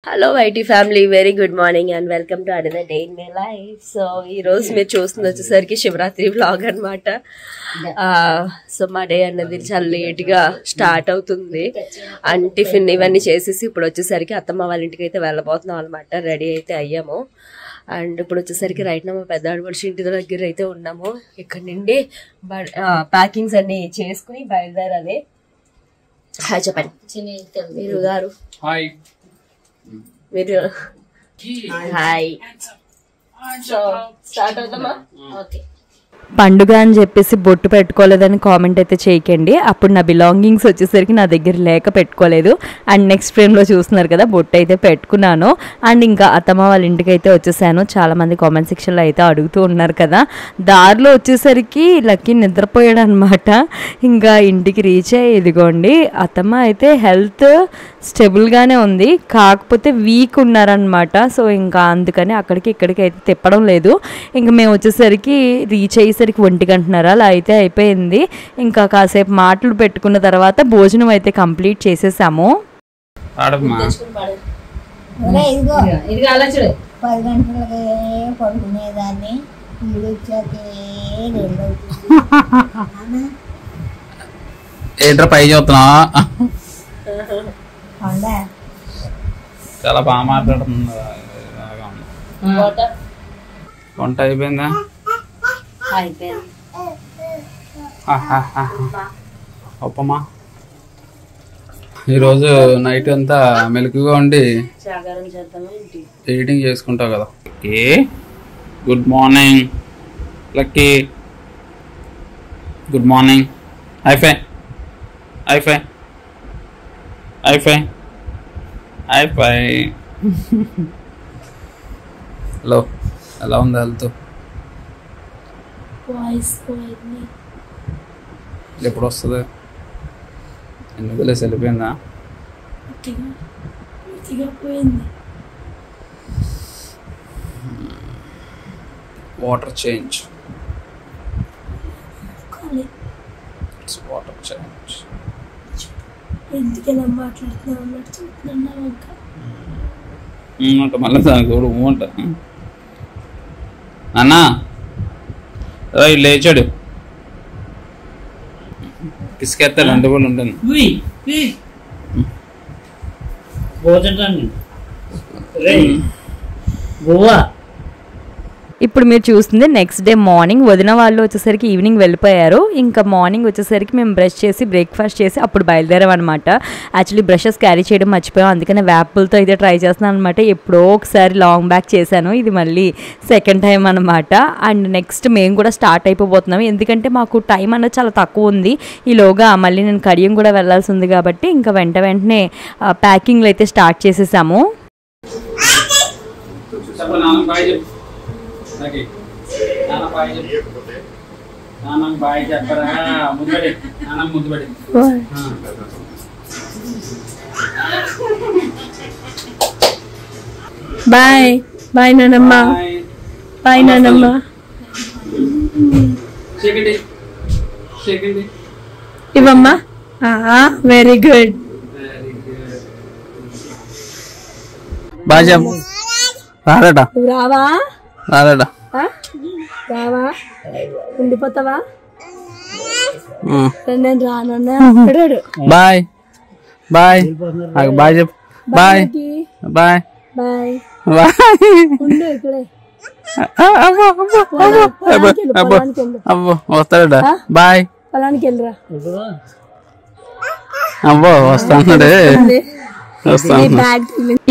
Hello YT family, very good morning and welcome to another day in my life. So ఈ రోజు మీరు చూస్తుంది వచ్చేసరికి శివరాత్రి వ్లాగ్ అనమాట. సో మా డే అన్నది చాలా లేట్గా స్టార్ట్ అవుతుంది అండ్ టిఫిన్ ఇవన్నీ చేసేసి ఇప్పుడు వచ్చేసరికి అత్తమ్మ వాళ్ళ ఇంటికి అయితే వెళ్ళబోతున్నాం అనమాట. రెడీ అయితే అయ్యాము అండ్ ఇప్పుడు వచ్చేసరికి రైట్ నా మా పెద్ద ఆడపడుచు ఇంటి దగ్గర అయితే ఉన్నాము. ఇక్కడ నుండి ప్యాకింగ్స్ అన్ని చేసుకుని బయలుదేరాలి. హాయ్ చెప్పండి మీరు గారు. మీరు హాయ్. సో స్టార్ట్ అవుతామా? ఓకే. పండుగ అని చెప్పేసి బొట్టు పెట్టుకోలేదని కామెంట్ అయితే చేయకండి. అప్పుడు నా బిలాంగింగ్స్ వచ్చేసరికి నా దగ్గర లేక పెట్టుకోలేదు. అండ్ నెక్స్ట్ ఫ్రేమ్లో చూస్తున్నారు కదా, బొట్టు అయితే పెట్టుకున్నాను. అండ్ ఇంకా అత్తమ్మ వాళ్ళ ఇంటికి అయితే వచ్చేసాను. చాలామంది కామెంట్ సెక్షన్లో అయితే అడుగుతూ ఉన్నారు కదా. దారిలో వచ్చేసరికి లక్కీ నిద్రపోయాడు అనమాట. ఇంకా ఇంటికి రీచ్ అయ్యి ఇదిగోండి, అత్తమ్మ అయితే హెల్త్ స్టెబుల్గానే ఉంది, కాకపోతే వీక్ ఉన్నారనమాట. సో ఇంకా అందుకని అక్కడికి ఇక్కడికి అయితే తిప్పడం లేదు. ఇంకా మేము వచ్చేసరికి రీచ్ అయ్యేసరికి 1 గంటన్నర అలా అయితే అయిపోయింది. ఇంకా కాసేపు మాటలు పెట్టుకున్న తర్వాత భోజనం అయితే కంప్లీట్ చేసేసాము. 10 గంటలకి పడుకునేదాన్ని, ఏంట్రా పై చూస్తున్నా? చాలా బాగా మాట్లాడుతుంది. వంట అయిపోయిందా? ఒప్పమ్మా ఈరోజు నైట్ అంతా మెలకుగా ఉండి ఎడిటింగ్ చేసుకుంటావు కదా. Good morning Lucky, good morning. High five high five high five high five. Hello, ఎలా ఉంది హెల్త్? ఎప్పుడు వస్తుంది? ఎందుకు లేసి వెళ్ళిపోయిందా? Water change, water change. మళ్ళీ దానికి కూడా ఊంట అన్నా లేచాడు, పిసికేస్తాడు. అంటే కూడా ఉంటుంది. ఇప్పుడు మీరు చూస్తుంది నెక్స్ట్ డే మార్నింగ్. వదిన వాళ్ళు వచ్చేసరికి ఈవినింగ్ వెళ్ళిపోయారు. ఇంకా మార్నింగ్ వచ్చేసరికి మేము బ్రష్ చేసి బ్రేక్ఫాస్ట్ చేసి అప్పుడు బయలుదేరాం అనమాట. యాక్చువల్లీ బ్రషెస్ క్యారీ చేయడం మర్చిపోయాం, అందుకని వేపులతో అయితే ట్రై చేస్తున్నాను అనమాట. ఎప్పుడో ఒకసారి లాంగ్ బ్యాక్ చేశాను, ఇది మళ్ళీ సెకండ్ టైం అనమాట. అండ్ నెక్స్ట్ మేము కూడా స్టార్ట్ అయిపోతున్నాం, ఎందుకంటే మాకు టైం అన్నది చాలా తక్కువ ఉంది. ఈలోగా మళ్ళీ నేను కడియం కూడా వెళ్ళాల్సి ఉంది కాబట్టి ఇంకా వెంటనే ప్యాకింగ్లు అయితే స్టార్ట్ చేసేసాము. బాయ్ బాయ్ నానమ్మ, బాయ్ నానమ్మ. ఇవమ్మా. Very good. బాగా రాలేడా? రావా రాలేడా? రావా? ఉండిపోతావా? నేను రానన్నా. బాయ్ బాయ్ బాయ్ చెప్పు. Bye bye bye. బాయ్. ఇక్కడే అబ్బో వస్తాడా? బాయ్. పొలానికి వెళ్ళరా. అబ్బో వస్తాడే.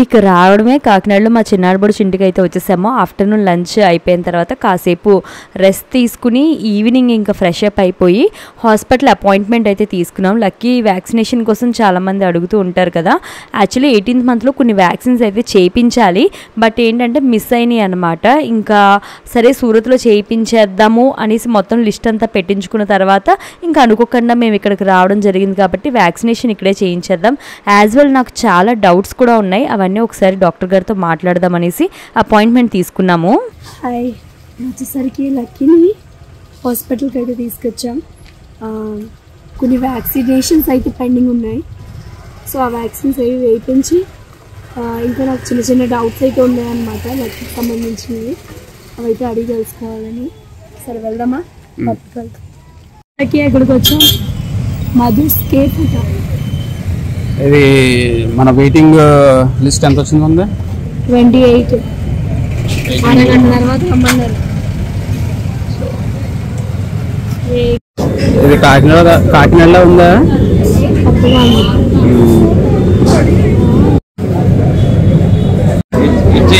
ఇక రావడమే కాకినాడలో మా చిన్నాడబడుచు ఇంటికి అయితే వచ్చేసాము. ఆఫ్టర్నూన్ లంచ్ అయిపోయిన తర్వాత కాసేపు రెస్ట్ తీసుకుని ఈవినింగ్ ఇంకా ఫ్రెష్ అప్ అయిపోయి హాస్పిటల్ అపాయింట్మెంట్ అయితే తీసుకున్నాం. లక్కీ వ్యాక్సినేషన్ కోసం చాలామంది అడుగుతూ ఉంటారు కదా. యాక్చువల్లీ 18th మంత్లో కొన్ని వ్యాక్సిన్స్ అయితే చేయించాలి, బట్ ఏంటంటే మిస్ అయినాయి అనమాట. ఇంకా సరే సూరత్లో చేయించేద్దాము అనేసి మొత్తం లిస్ట్ అంతా పెట్టించుకున్న తర్వాత ఇంకా అనుకోకుండా మేము ఇక్కడికి రావడం జరిగింది కాబట్టి వ్యాక్సినేషన్ ఇక్కడే చేయించేద్దాం. యాజ్ వెల్ నాకు చాలా డౌట్స్ కూడా ఉన్నాయి, అవన్నీ ఒకసారి డాక్టర్ గారితో మాట్లాడదాం అనేసి అపాయింట్మెంట్ తీసుకున్నాము. హాయ్, వచ్చేసరికి లక్కీని హాస్పిటల్కి అయితే తీసుకొచ్చాం. కొన్ని వ్యాక్సినేషన్స్ అయితే పెండింగ్ ఉన్నాయి. సో ఆ వ్యాక్సిన్స్ అవి వేయించి ఇంకా నాకు చిన్న చిన్న డౌట్స్ అయితే ఉన్నాయన్నమాట లక్కీకి సంబంధించినవి, అవైతే అడిగి తెలుసుకోవాలని. సరే వెళ్దామా? లక్కీ ఎక్కడికి వచ్చాం? మధుస్ కేఫ్. ఇది మన వెయిటింగ్ లిస్ట్ ఎంత వచ్చింది ఉంది? 28. అరగంట తర్వాత రమ్మన్నారు. ఇది కాకినాడలో ఉందా?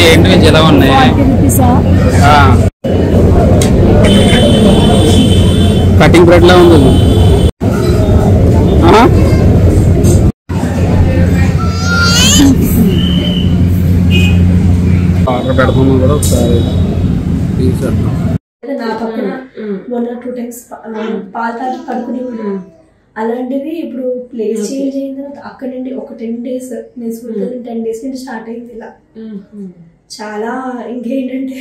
ఏంటి ఎలా ఉన్నాయి? కటింగ్ బ్రెడ్ లా ఉంది. ఆర్డర్ పెడతాము కూడా ఒకసారి. నా పక్కన 1 or 2 times పాలు తాగి పడుకుని ఉన్నాను. అలాంటిది ఇప్పుడు ప్లేస్ చేంజ్ అయిన తర్వాత అక్కడ నుండి ఒక 10 days నేను 10 days నుండి స్టార్ట్ అయింది ఇలా. చాలా ఇంకేంటంటే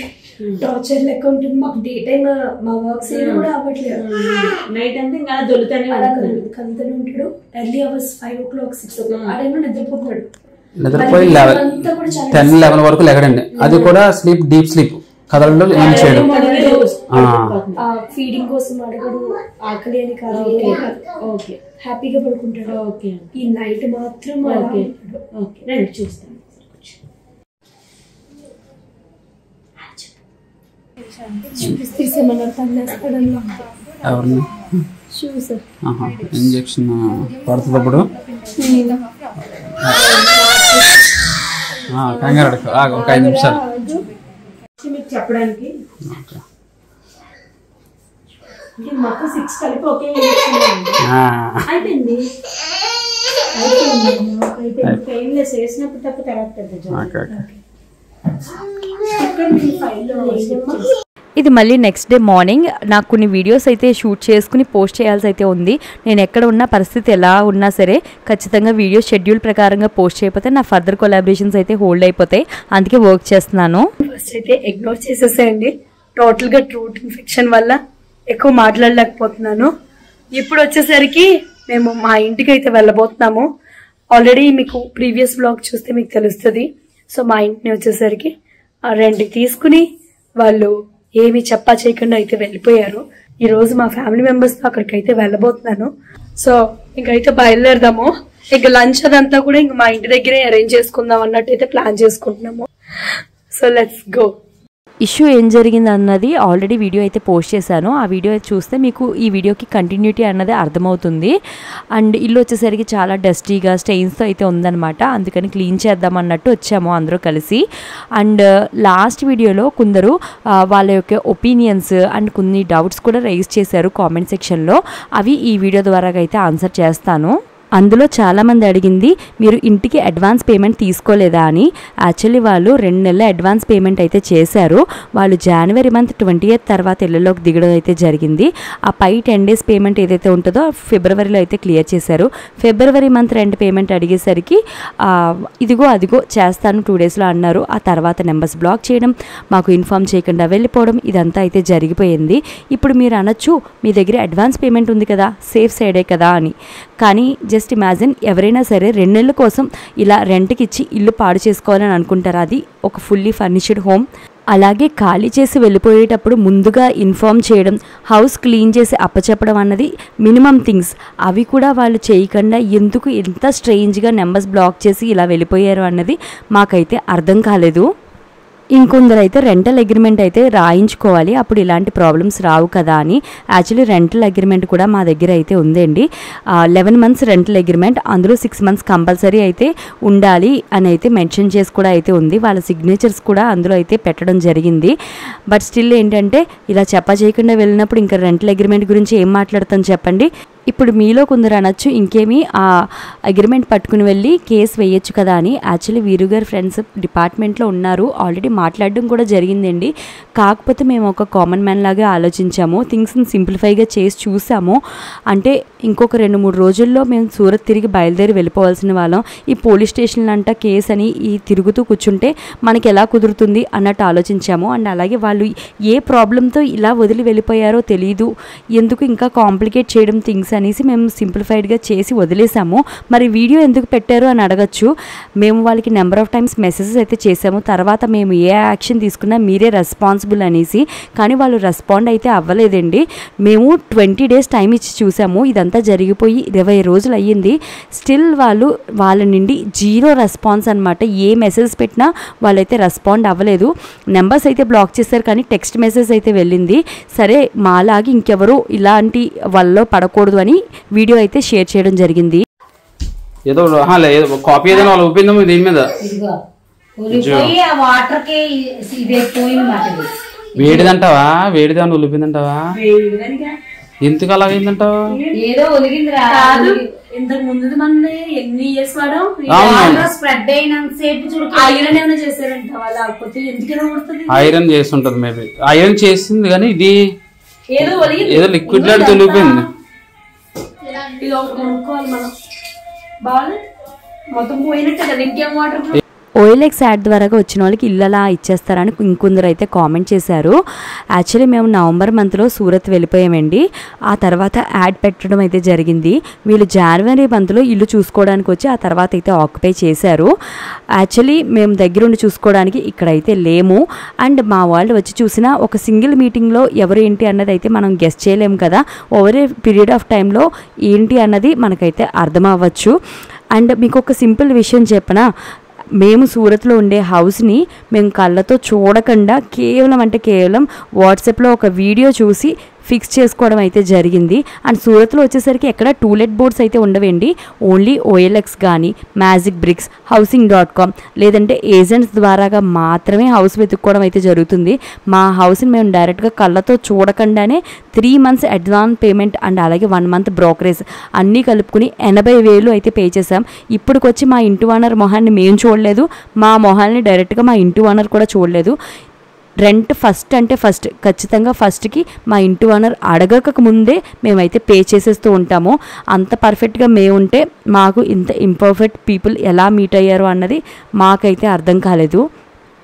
టార్చర్ లెక్క ఉంటుంది మాకు. డే టైమ్ మా వర్క్స్ ఏమి కూడా అవ్వట్లేదు. నైట్ అంతా ఇంకా దొరుకుతానే కంతనే ఉంటాడు. ఎర్లీ అవర్స్ 5 o'clock 6 o'clock ఆ టైంలో నిద్రపోతున్నాడు. నిద్రపోయి 10-11 వరకు లెగడండి. అది కూడా స్లీప్, డీప్ స్లీప్, కదలడు, ఏం చేయడం. ఫీడింగ్ కోసం అడగడు, ఆకలి అని కాదు, హ్యాపీగా పడుకుంటాడు. ఈ నైట్ మాత్రం రండి చూస్తాను. తీసేమన్నారు తల్లేస్తాడన్నా. ఎవరిని? షూస్ ఇంజక్షన్ పడుతున్నప్పుడు కంగారు ఒక 5 నిమిషాలు మీకు చెప్పడానికి. మొత్తం 6 కలిపి ఒకే అయిపోయింది. పెయిన్లెస్ వేసినప్పుడు తప్ప తర్వాత ఇది మళ్ళీ నెక్స్ట్ డే మార్నింగ్ నాకు కొన్ని వీడియోస్ అయితే షూట్ చేసుకుని పోస్ట్ చేయాల్సి అయితే ఉంది. నేను ఎక్కడ ఉన్న పరిస్థితి ఎలా ఉన్నా సరే ఖచ్చితంగా వీడియో షెడ్యూల్ ప్రకారంగా పోస్ట్ చేయకపోతే నా ఫర్దర్ కొలాబరేషన్స్ అయితే హోల్డ్ అయిపోతాయి. అందుకే వర్క్ చేస్తున్నాను. ఫస్ట్ అయితే ఇగ్నోర్ చేసేసేయండి. టోటల్గా ట్రూట్ ఇన్ఫెక్షన్ వల్ల ఎక్కువ మాట్లాడలేకపోతున్నాను. ఇప్పుడు వచ్చేసరికి మేము మా ఇంటికి అయితే వెళ్ళబోతున్నాము. ఆల్రెడీ మీకు ప్రీవియస్ బ్లాగ్ చూస్తే మీకు తెలుస్తుంది. సో మా ఇంటిని వచ్చేసరికి రెంట్కి తీసుకుని వాళ్ళు ఏమి చెప్పా చేయకుండా అయితే వెళ్ళిపోయారు. ఈ రోజు మా ఫ్యామిలీ మెంబర్స్తో అక్కడికైతే వెళ్ళబోతున్నాను. సో ఇంకైతే బయలుదేరదాము. ఇక లంచ్ అదంతా కూడా ఇంక మా ఇంటి దగ్గరే అరేంజ్ చేసుకుందాం అన్నట్టు అయితే ప్లాన్ చేసుకుంటున్నాము. So let's go. ఇష్యూ ఏం జరిగింది అన్నది ఆల్రెడీ వీడియో అయితే పోస్ట్ చేశాను. ఆ వీడియో చూస్తే మీకు ఈ వీడియోకి కంటిన్యూటీ అన్నది అర్థమవుతుంది. అండ్ ఇల్లు వచ్చేసరికి చాలా డస్టీగా స్టెయిన్స్తో అయితే ఉందన్నమాట. అందుకని క్లీన్ చేద్దాం అన్నట్టు వచ్చాము అందరూ కలిసి. అండ్ లాస్ట్ వీడియోలో కొందరు వాళ్ళ యొక్క ఒపీనియన్స్ అండ్ కొన్ని డౌట్స్ కూడా రైజ్ చేశారు కామెంట్ సెక్షన్లో. అవి ఈ వీడియో ద్వారా అయితే ఆన్సర్ చేస్తాను. అందులో చాలామంది అడిగింది మీరు ఇంటికి అడ్వాన్స్ పేమెంట్ తీసుకోలేదా అని. యాక్చువల్లీ వాళ్ళు 2 నెలల అడ్వాన్స్ పేమెంట్ అయితే చేశారు. వాళ్ళు జనవరి మంత్ 20th తర్వాత ఇళ్లలోకి దిగడం అయితే జరిగింది. ఆ పై 10 days పేమెంట్ ఏదైతే ఉంటుందో ఫిబ్రవరిలో అయితే క్లియర్ చేశారు. ఫిబ్రవరి మంత్ రెంట్ పేమెంట్ అడిగేసరికి ఇదిగో అదిగో చేస్తాను 2 daysలో అన్నారు. ఆ తర్వాత నెంబర్స్ బ్లాక్ చేయడం, మాకు ఇన్ఫామ్ చేయకుండా వెళ్ళిపోవడం, ఇదంతా అయితే జరిగిపోయింది. ఇప్పుడు మీరు అనొచ్చు మీ దగ్గర అడ్వాన్స్ పేమెంట్ ఉంది కదా, సేఫ్ సైడే కదా అని. కానీ జస్ట్ ఇమాజిన్, ఎవరైనా సరే 2 నెలల కోసం ఇలా రెంట్కి ఇచ్చి ఇల్లు పాడు చేసుకోవాలని అనుకుంటారు. అది ఒక ఫుల్లీ ఫర్నిష్డ్ హోమ్. అలాగే ఖాళీ చేసి వెళ్ళిపోయేటప్పుడు ముందుగా ఇన్ఫామ్ చేయడం, హౌస్ క్లీన్ చేసి అప్పచెప్పడం అన్నది మినిమం థింగ్స్. అవి కూడా వాళ్ళు చేయకుండా ఎందుకు ఎంత స్ట్రేంజ్గా నెంబర్స్ బ్లాక్ చేసి ఇలా వెళ్ళిపోయారు అన్నది మాకైతే అర్థం కాలేదు. ఇంకొందరు అయితే రెంటల్ అగ్రిమెంట్ అయితే రాయించుకోవాలి, అప్పుడు ఇలాంటి ప్రాబ్లమ్స్ రావు కదా అని. యాక్చువల్లీ రెంటల్ అగ్రిమెంట్ కూడా మా దగ్గర అయితే ఉందండి. 11 months రెంటల్ అగ్రిమెంట్, అందులో 6 months కంపల్సరీ అయితే ఉండాలి అని అయితే మెన్షన్ చేసి కూడా అయితే ఉంది. వాళ్ళ సిగ్నేచర్స్ కూడా అందులో అయితే పెట్టడం జరిగింది. బట్ స్టిల్ ఏంటంటే ఇలా చెప్పా చేయకుండా వెళ్ళినప్పుడు ఇంకా రెంటల్ అగ్రిమెంట్ గురించి ఏం మాట్లాడతాం చెప్పండి. ఇప్పుడు మీలో కొందరు అనొచ్చు ఇంకేమీ ఆ అగ్రిమెంట్ పట్టుకుని వెళ్ళి కేసు వేయొచ్చు కదా అని. యాక్చువల్లీ వీరుగారు ఫ్రెండ్స్ డిపార్ట్మెంట్లో ఉన్నారు, ఆల్రెడీ మాట్లాడడం కూడా జరిగిందండి. కాకపోతే మేము ఒక కామన్ మ్యాన్ లాగా ఆలోచించాము, థింగ్స్ని సింప్లిఫైగా చేసి చూసాము. అంటే ఇంకొక 2-3 రోజుల్లో మేము సూరత్ తిరిగి బయలుదేరి వెళ్ళిపోవాల్సిన వాళ్ళం. ఈ పోలీస్ స్టేషన్లు అంట కేసు అని ఈ తిరుగుతూ కూర్చుంటే మనకి ఎలా కుదురుతుంది అన్నట్టు ఆలోచించాము. అండ్ అలాగే వాళ్ళు ఏ ప్రాబ్లంతో ఇలా వదిలి వెళ్ళిపోయారో తెలియదు, ఎందుకు ఇంకా కాంప్లికేట్ చేయడం థింగ్స్ అనేసి మేము సింప్లిఫైడ్గా చేసి వదిలేసాము. మరి వీడియో ఎందుకు పెట్టారు అని అడగచ్చు. మేము వాళ్ళకి నెంబర్ ఆఫ్ టైమ్స్ మెసేజెస్ అయితే చేసాము. తర్వాత మేము ఏ యాక్షన్ తీసుకున్నా మీరే రెస్పాన్సిబుల్ అనేసి, కానీ వాళ్ళు రెస్పాండ్ అయితే అవ్వలేదండి. మేము 20 days టైం ఇచ్చి చూసాము. ఇదంతా జరిగిపోయి 20 రోజులు అయ్యింది. స్టిల్ వాళ్ళ నుండి 0 రెస్పాన్స్ అనమాట. ఏ మెసేజ్ పెట్టినా వాళ్ళైతే రెస్పాండ్ అవ్వలేదు. నెంబర్స్ అయితే బ్లాక్ చేశారు, కానీ టెక్స్ట్ మెసేజ్ అయితే వెళ్ళింది. సరే మాలాగి ఇంకెవరు ఇలాంటి వాళ్ళలో పడకూడదు అని వీడియో అయితే షేర్ చేయడం జరిగింది. ఏదో కాపీ ఏదైనా వాళ్ళు ఒప్పిందాము దీని మీద. వేడిదంటావా? వేడిదాన్ని ఉలిపిందంటావా? ఎందుకు అలాగైందంటావా? ఏదో ఒలిగిందిరా. ఇంతకు ముందు మంది ఎన్ని ఇయర్స్ వాడో స్ప్రెడ్ అయినంతసేపు చూడు ఐరన్ ఏమైనా చేశారంట వాళ్ళు. లేకపోతే ఎందుకైనా కొడుతుంది. Iron చేస్తుంటది maybe. ఐరన్ చేసింది కానీ ఇది ఏదో లిక్విడ్ లాంటి తొలిగిపోయింది. ఇది ఒకటి కొనుక్కోవాలి మనం. బాగా మొత్తం పోయినట్టే కదా, ఇంకేం వాటర్. OLX యాడ్ ద్వారా వచ్చిన వాళ్ళకి ఇల్లు అలా ఇచ్చేస్తారని ఇంకొందరు అయితే కామెంట్ చేశారు. యాక్చువల్లీ మేము నవంబర్ మంత్లో సూరత్ వెళ్ళిపోయామండి. ఆ తర్వాత యాడ్ పెట్టడం అయితే జరిగింది. వీళ్ళు జనవరి మంత్లో ఇల్లు చూసుకోవడానికి వచ్చి ఆ తర్వాత అయితే ఆక్యుపై చేశారు. యాక్చువల్లీ మేము దగ్గరుండి చూసుకోవడానికి ఇక్కడైతే లేము. అండ్ మా వాళ్ళు వచ్చి చూసినా ఒక సింగిల్ మీటింగ్లో ఎవరు ఏంటి అన్నది అయితే మనం గెస్ చేయలేము కదా. ఓవర్ ఏ పీరియడ్ ఆఫ్ టైంలో ఏంటి అన్నది మనకైతే అర్థం అవ్వచ్చు. అండ్ మీకు ఒక సింపుల్ విషయం చెప్పనా, మేము సూరత్లో ఉండే హౌస్ని మేము కళ్ళతో చూడకుండా కేవలం వాట్సాప్లో ఒక వీడియో చూసి ఫిక్స్ చేసుకోవడం అయితే జరిగింది. అండ్ సూరత్లో వచ్చేసరికి ఎక్కడ టూలెట్ బోర్డ్స్ అయితే ఉండవండి. ఓన్లీ OLX కానీ మ్యాజిక్ బ్రిక్స్, housing.com లేదంటే ఏజెంట్స్ ద్వారాగా మాత్రమే హౌస్ వెతుక్కోవడం అయితే జరుగుతుంది. మా హౌస్ని మేము డైరెక్ట్గా కళ్ళతో చూడకుండానే 3 months అడ్వాన్స్ పేమెంట్ అండ్ అలాగే 1 month బ్రోకరేజ్ అన్నీ కలుపుకుని 80,000 అయితే పే చేసాం. ఇప్పటికొచ్చి మా ఇంటి ఓనర్ మొహాన్ని మేము చూడలేదు, మా మొహాన్ని డైరెక్ట్గా మా ఇంటి ఓనర్ కూడా చూడలేదు. రెంట్ ఫస్ట్ ఖచ్చితంగా ఫస్ట్కి మా ఇంటి ఓనర్ అడగక ముందే మేమైతే పే చేసేస్తూ ఉంటాము. అంత పర్ఫెక్ట్గా మేము ఉంటే మాకు ఇంత ఇంపర్ఫెక్ట్ పీపుల్ ఎలా మీట్ అయ్యారు అన్నది మాకైతే అర్థం కాలేదు.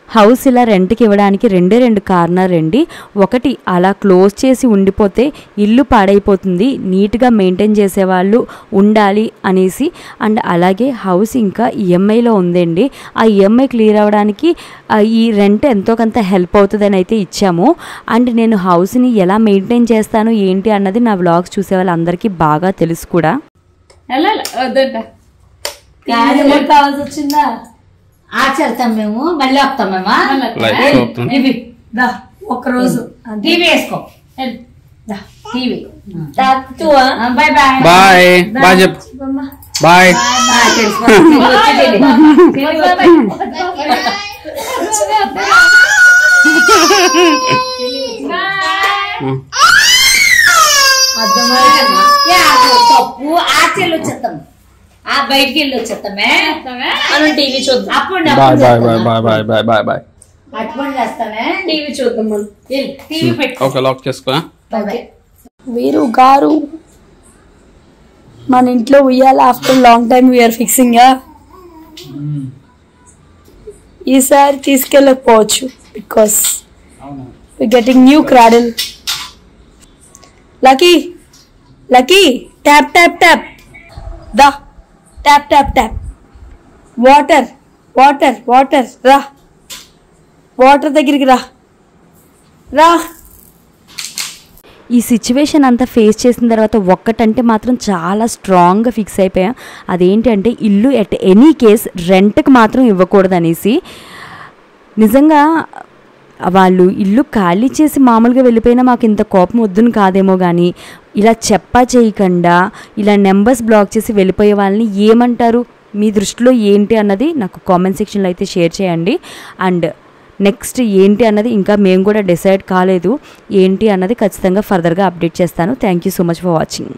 హౌస్ ఇలా రెంట్కి ఇవ్వడానికి 2 కారణాలండి. ఒకటి, అలా క్లోజ్ చేసి ఉండిపోతే ఇల్లు పాడైపోతుంది, నీట్గా మెయింటైన్ చేసేవాళ్ళు ఉండాలి అనేసి. అండ్ అలాగే హౌస్ ఇంకా EMIలో ఉందండి. ఆ EMI క్లియర్ అవ్వడానికి ఈ రెంట్ ఎంతో కొంత హెల్ప్ అవుతుందని అయితే ఇచ్చాము. అండ్ నేను హౌస్ని ఎలా మెయింటైన్ చేస్తాను ఏంటి అన్నది నా వ్లాగ్స్ చూసే వాళ్ళందరికీ బాగా తెలుసు కూడా. కావాల్సి వచ్చిందా? ఆచరిస్తాం మేము, మళ్ళీ వస్తాం మేము. ఒక్కరోజు టీవీ వేసుకో. టీవీ బాయ్ బాయ్ బాయ్ చెప్పు. బాయ్. తప్పు ఆచరణ వచ్చేస్తాం, బయటికి వెళ్ళి వచ్చేస్తామే. మనం టీవీ చూద్దాం. అప్పుడు అటువంటి చేస్తానే. టీవీ చూద్దాం మనం. టీవీ పెట్టి ఓకే లాక్ చేసుకో. వీరు గారు మన ఇంట్లో ఉయ్యాల after long time we are fixing. ఈసారి తీసుకెళ్ళకపోవచ్చు because we getting new cradle. Lucky tap tap tap దా ట్యాప్ ట్యాప్ ట్యాప్. వాటర్ రా, వాటర్ దగ్గరికి రా. ఈ సిచ్యువేషన్ అంతా ఫేస్ చేసిన తర్వాత ఒక్కటంటే మాత్రం చాలా స్ట్రాంగ్గా ఫిక్స్ అయిపోయాం. అదేంటి అంటే ఇల్లు ఎట్ ఎనీ కేస్ రెంట్కి మాత్రం ఇవ్వకూడదు అనేసి. నిజంగా వాళ్ళు ఇల్లు ఖాళీ చేసి మామూలుగా వెళ్ళిపోయినా మాకు ఇంత కోపం వద్దును కాదేమో, కానీ ఇలా చెప్పా చేయకుండా ఇలా నెంబర్స్ బ్లాక్ చేసి వెళ్ళిపోయే వాళ్ళని ఏమంటారు? మీ దృష్టిలో ఏంటి అన్నది నాకు కామెంట్ సెక్షన్లో అయితే షేర్ చేయండి. అండ్ నెక్స్ట్ ఏంటి అన్నది ఇంకా మేము కూడా డిసైడ్ కాలేదు. ఏంటి అన్నది ఖచ్చితంగా ఫర్దర్గా అప్డేట్ చేస్తాను. Thank you so much for watching.